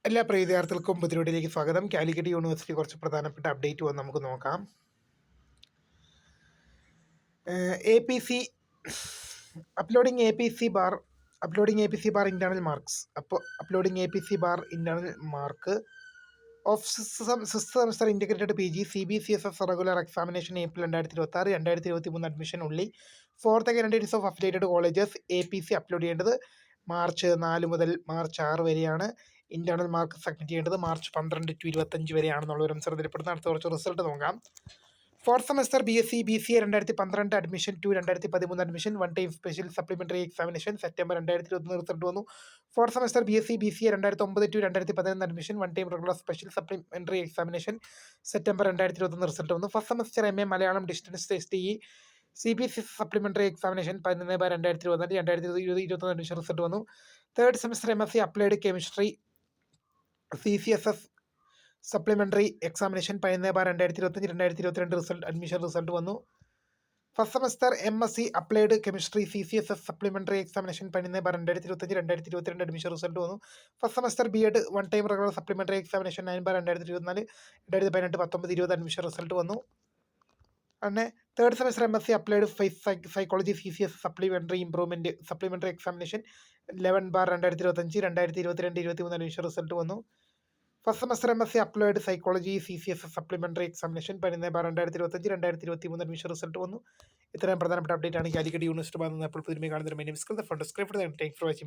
എല്ലാ പ്രിയ വിദ്യാർത്ഥികൾക്കും പുതിയതിലേക്ക് സ്വാഗതം. കാലിക്കറ്റ് യൂണിവേഴ്സിറ്റി കുറച്ച് പ്രധാനപ്പെട്ട അപ്ഡേറ്റ് വന്ന് നമുക്ക് നോക്കാം. APC uploading APC bar internal marks. Uploading APC bar internal mark of sixth semester integrated PG CBCSS regular examination April 2026-2023 admission only. Fourth candidates of affiliated colleges APC upload ചെയ്യേണ്ടത് March 4 മുതൽ March 6 വരെയാണ്. Internal mark submit ചെയ്യേണ്ടത് March 12 to 25 വരെയാണെന്നുള്ള ഒരു ശ്രദ്ധയിൽപ്പെടുന്ന അടുത്ത കുറച്ച് result നോക്കാം. Fourth semester BSc BCA 2012 admission to 2013 admission one time special supplementary examination September 2021 result വന്നു. Fourth semester BSc BCA 2009 to 2011 admission one time regular special supplementary examination September 2021 result വന്നു. First semester MA Malayalam distance STE CBSE supplementary examination 11/2021 admission result വന്നു. Third semester MSc applied chemistry CCSS supplementary examination 11/2025-2022 admission result വന്നു. First semester MSc applied chemistry CCSS supplementary examination 11/2025-2022 admission result വന്നു. First semester BEd one time regular supplementary examination 9/2024-2025-2019 admission result വന്നു. അങ്ങനെ third semester MSc applied psychology CCSS supplementary improvement supplementary examination 11/2025-2022-2023 admission result വന്നു. First semester MSc applied psychology CCSS supplementary examination 11/2025-2023 admission result വന്നു. ഇത്രയും പ്രധാനപ്പെട്ട update ആണ് Calicut university ഭാഗത്ത് നിന്ന് അപ്പോൾ പുതുമ കാണുന്നതിന്